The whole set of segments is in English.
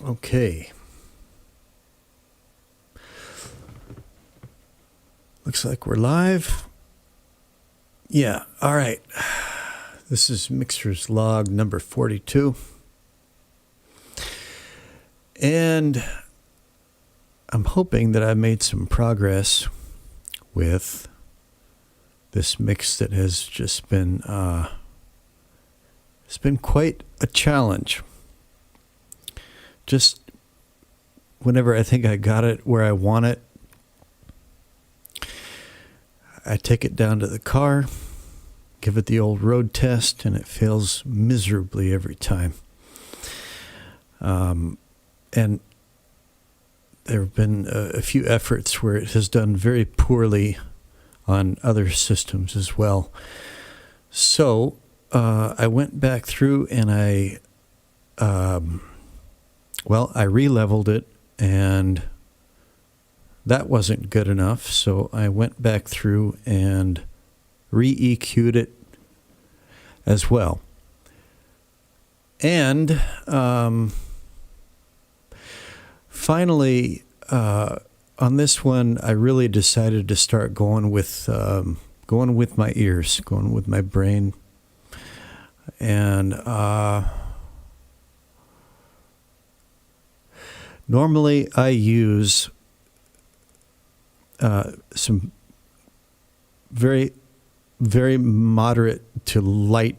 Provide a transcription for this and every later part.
Okay. Looks like we're live. Yeah, all right. This is Mixer's log number 42. And I'm hoping that I made some progress with this mix that has just been it's been quite a challenge. Just whenever I think I got it where I want it, I take it down to the car, give it the old road test, and it fails miserably every time. And there have been a few efforts where it has done very poorly on other systems as well. So I went back through and I re-leveled it, and that wasn't good enough. So I went back through and re-EQ'd it as well. And finally, on this one, I really decided to start going with my ears, going with my brain, and normally I use some very, very moderate to light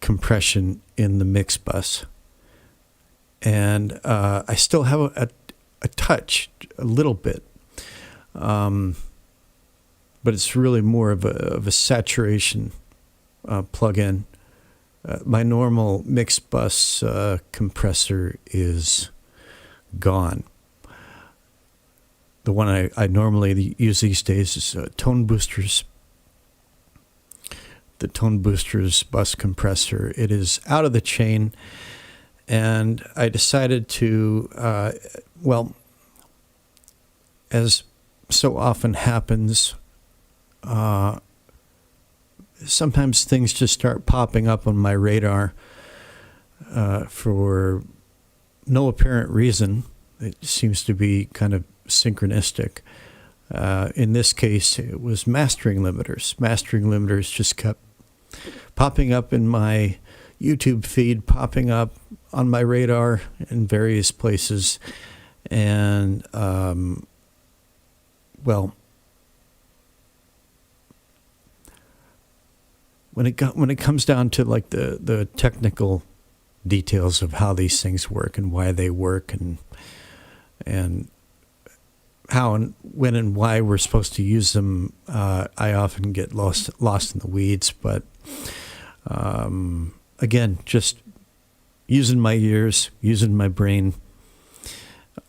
compression in the mix bus. And I still have a touch, a little bit. But it's really more of a saturation plug-in. My normal mix bus compressor is gone. The one I normally use these days is Tone Boosters. The Tone Boosters bus compressor. It is out of the chain, and I decided to, as so often happens, sometimes things just start popping up on my radar for no apparent reason. It seems to be kind of synchronistic. In this case, it was mastering limiters. Mastering limiters just kept popping up in my YouTube feed, popping up on my radar in various places. And, when it comes down to like the technical details of how these things work and why they work and how and when and why we're supposed to use them, I often get lost in the weeds. But again, just using my ears, using my brain,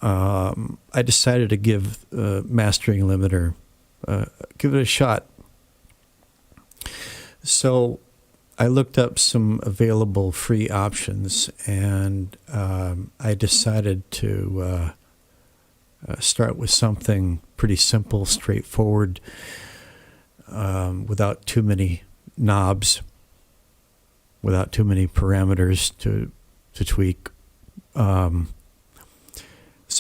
I decided to give mastering limiter, give it a shot. So I looked up some available free options, and I decided to start with something pretty simple, straightforward, without too many knobs, without too many parameters to tweak. So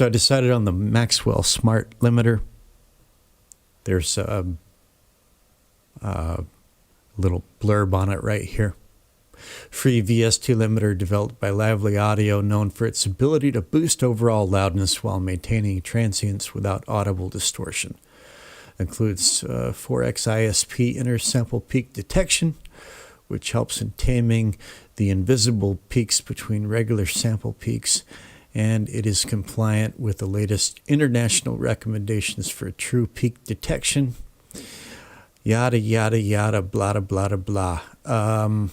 I decided on the Maxwell Smart Limiter. There's a little blurb on it right here. Free VST limiter developed by Lively Audio, known for its ability to boost overall loudness while maintaining transients without audible distortion. Includes 4x ISP intersample peak detection, which helps in taming the invisible peaks between regular sample peaks, and it is compliant with the latest international recommendations for true peak detection. Yada, yada, yada, blah, blah, blah, blah.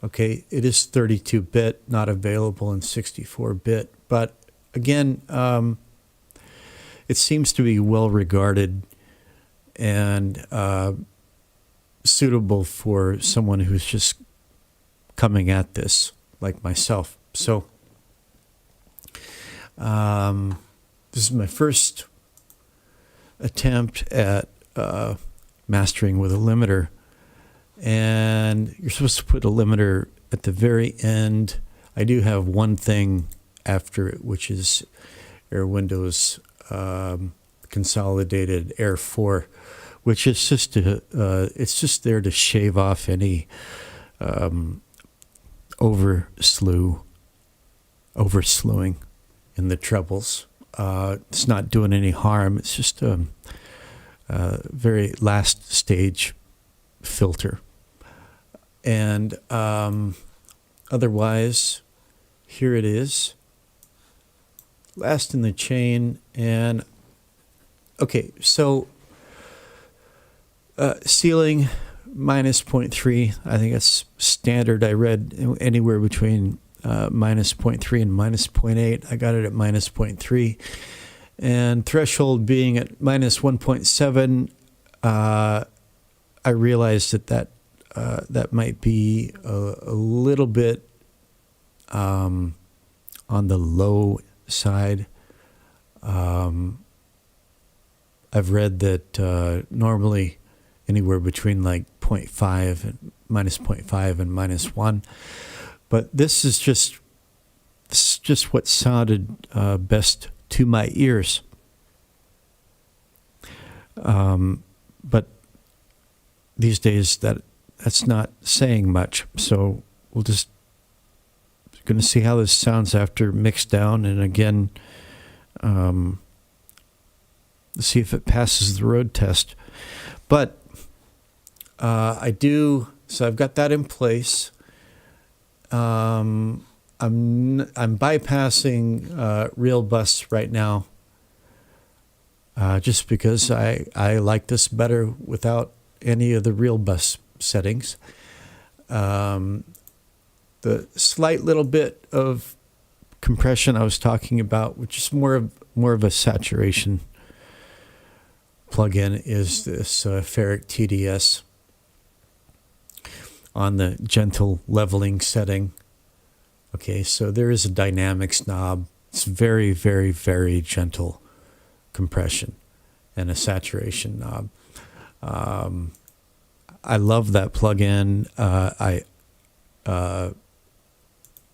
Okay, it is 32-bit, not available in 64-bit. But again, it seems to be well regarded and suitable for someone who's just coming at this, like myself. So this is my first attempt at mastering with a limiter, and you're supposed to put a limiter at the very end, I do have one thing after it, which is Air Windows Consolidated Air 4, which is just it's just there to shave off any overslewing in the trebles. It's not doing any harm. It's just a very last stage filter. And otherwise, here it is. Last in the chain. And okay, so ceiling minus 0.3. I think that's standard. I read anywhere between minus 0.3 and minus 0.8. I got it at minus 0.3. And threshold being at minus 1.7, I realized that might be a little bit on the low side. I've read that normally anywhere between like 0.5 and minus 0.5 and minus 1. But this is just what sounded best to my ears. But these days that's not saying much. So we'll just going to see how this sounds after mixed down, and again, see if it passes the road test. But I do. So I've got that in place. I'm bypassing real bus right now, just because I like this better without any of the real bus settings. The slight little bit of compression I was talking about, which is more of a saturation plugin, is this Ferric TDS on the gentle leveling setting. Okay, so there is a dynamics knob. It's very, very, very gentle compression and a saturation knob. I love that plugin.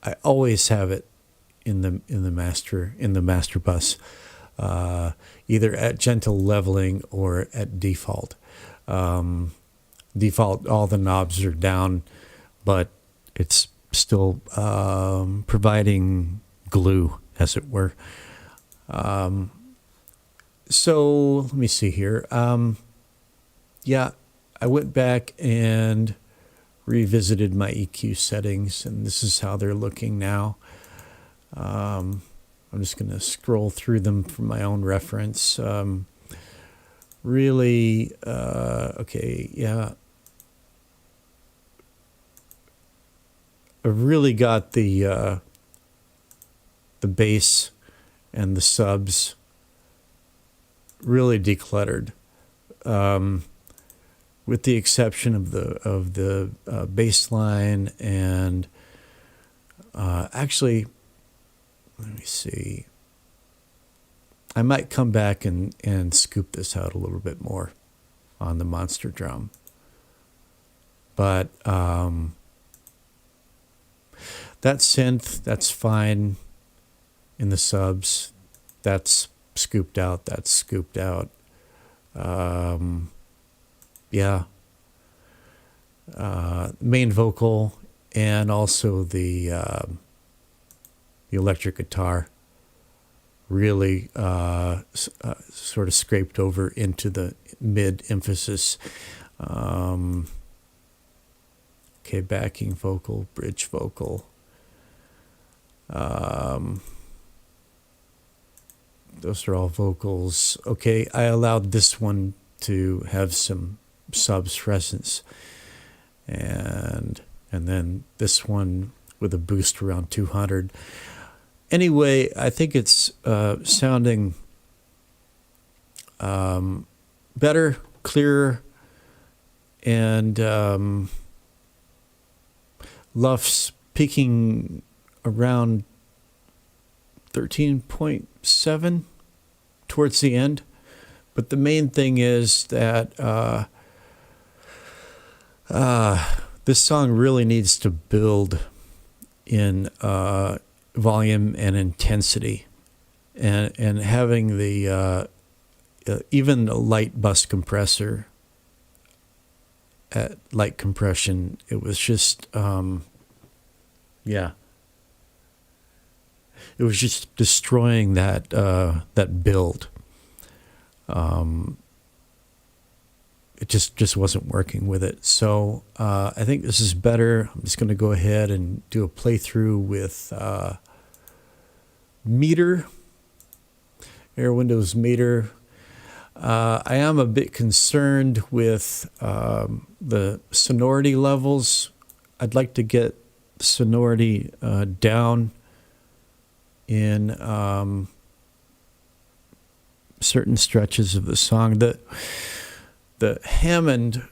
I always have it in the master bus, either at gentle leveling or at default. Default, all the knobs are down, but it's still providing glue, as it were. So let me see here. Yeah, I went back and revisited my EQ settings, and this is how they're looking now. I'm just going to scroll through them for my own reference. Really, okay, yeah. I've really got the bass and the subs really decluttered, with the exception of the bass line and actually, let me see. I might come back and scoop this out a little bit more on the monster drum, but that synth, that's fine in the subs. That's scooped out. That's scooped out. Yeah. Main vocal and also the electric guitar really sort of scraped over into the mid emphasis. Okay, backing vocal, bridge vocal. Those are all vocals. Okay, I allowed this one to have some subs presence, and then this one with a boost around 200. Anyway, I think it's sounding better, clearer, and Luff's peaking around 13.7 towards the end. But the main thing is that This song really needs to build in volume and intensity, and having the even a light bus compressor at light compression, it was just it was just destroying that that build. It just wasn't working with it. So I think this is better. I'm just going to go ahead and do a playthrough with meter, Air Windows meter. I am a bit concerned with the sonority levels. I'd like to get sonority down in certain stretches of the song. The Hammond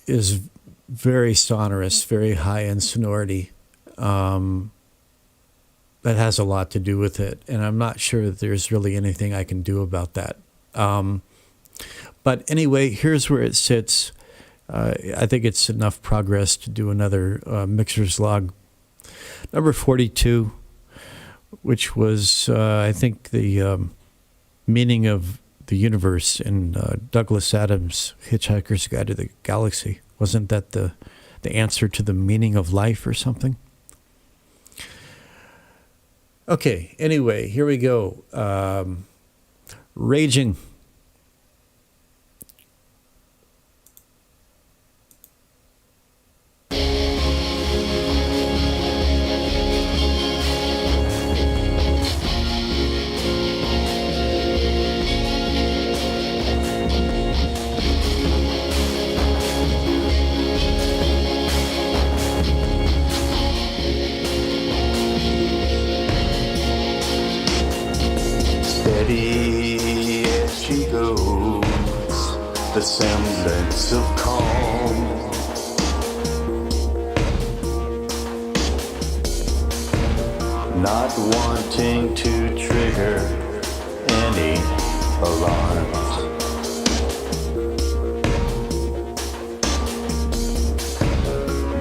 is very sonorous, very high in sonority. That has a lot to do with it, and I'm not sure that there's really anything I can do about that. But anyway, here's where it sits. I think it's enough progress to do another mixer's log. Number 42, which was, I think, the meaning of the universe in Douglas Adams' Hitchhiker's Guide to the Galaxy. Wasn't that the answer to the meaning of life or something? Okay, anyway, here we go. Raging. Steady as she goes, the semblance of calm. Not wanting to trigger any alarms.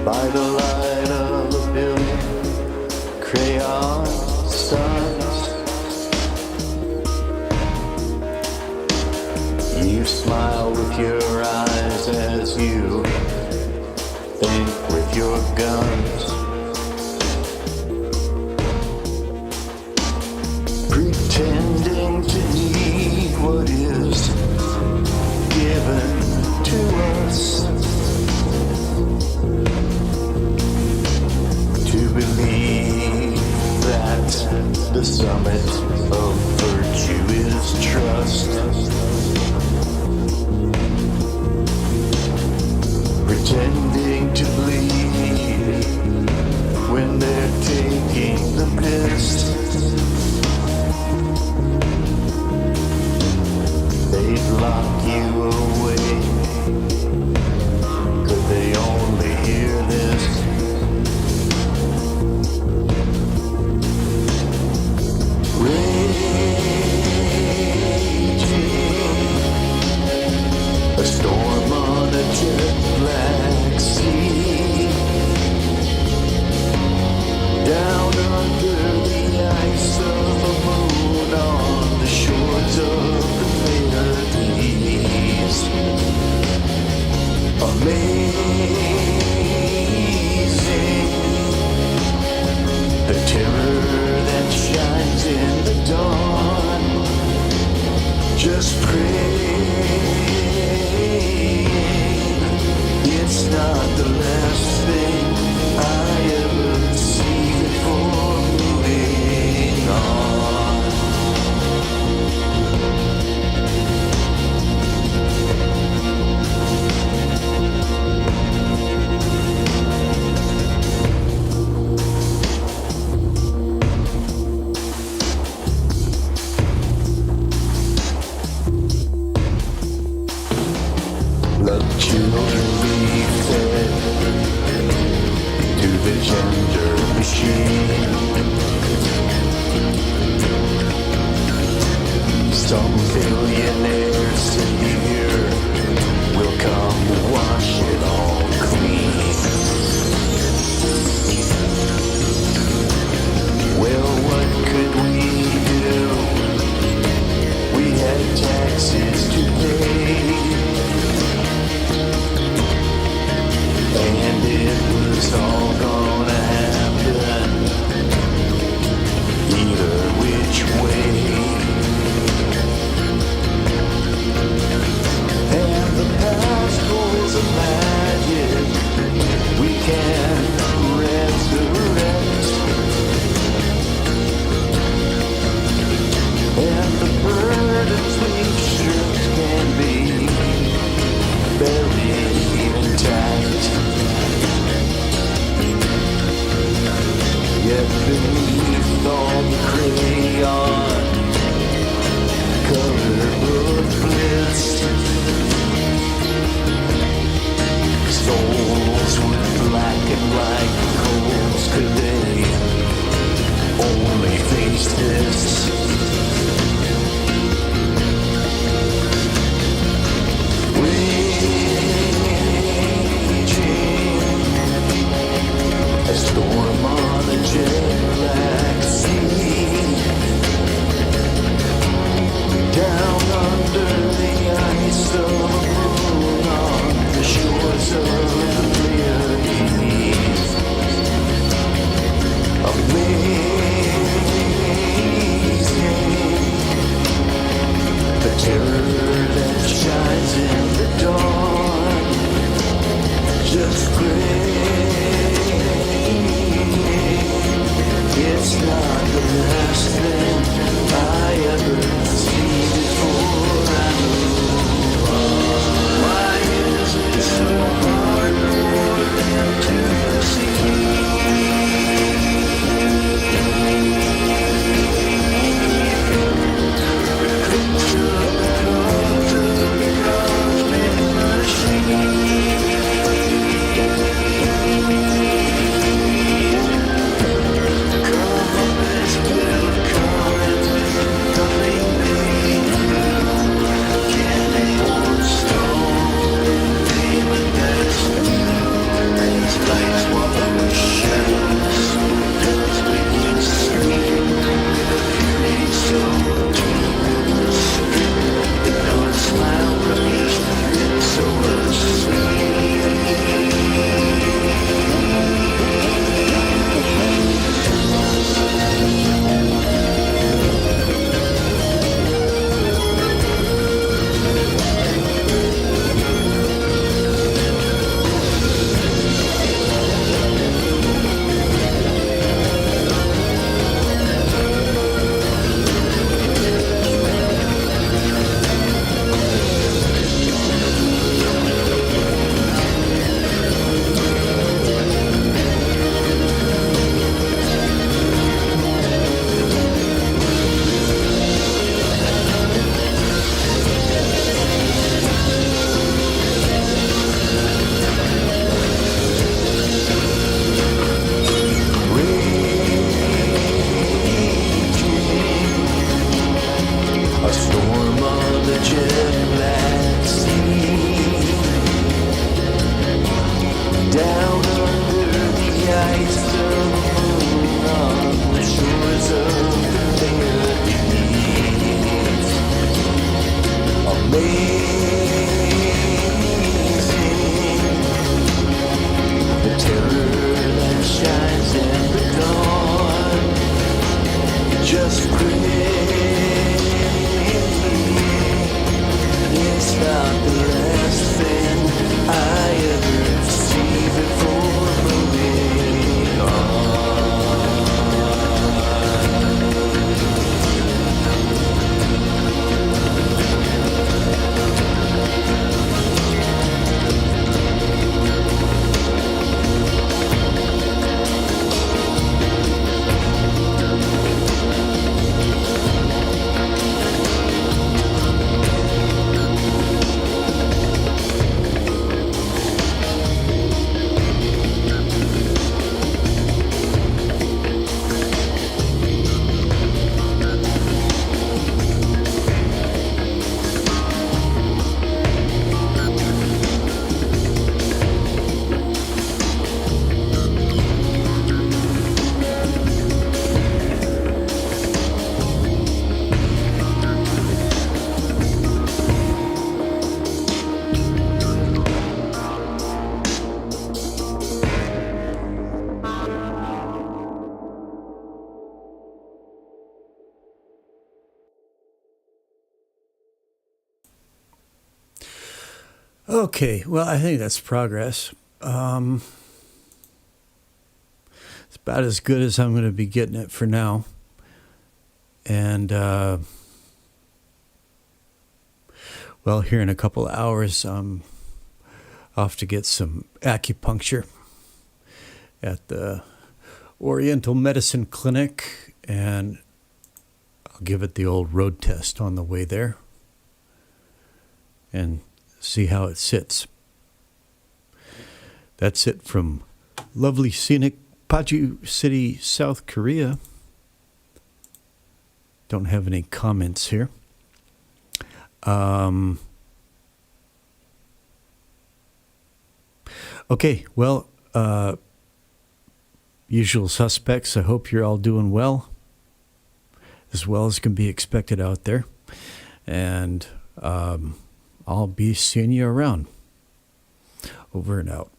By the light of a billion crayon stars, you smile with your eyes as you think with your guns. Pretending to need what is given to us. To believe that the summit of virtue is trust. Pretending to bleed when they're taking the piss. They'd lock you away. Could they only hear this? Raging, a storm on a jet black sea, down under the ice of a moon on the shores of the Pleiades. Amazing, the terror that shines in the dawn. Just praying it's not the last thing I ever see before moving on. Let children be fed justice. A storm on a jet black sea, down under the ice of a moon on the shores of the Pleiades. Amazing, the terror that shines in the dawn, just great. It's not the last thing I ever see before I move on. Why is it so hard for them to see? Okay, well, I think that's progress. It's about as good as I'm going to be getting it for now. And, well, here in a couple of hours, I'm off to get some acupuncture at the Oriental Medicine Clinic, and I'll give it the old road test on the way there and see how it sits. That's it from lovely scenic Paju City, South Korea. Don't have any comments here. Okay, well, usual suspects. I hope you're all doing well as can be expected out there. And I'll be seeing you around. Over and out.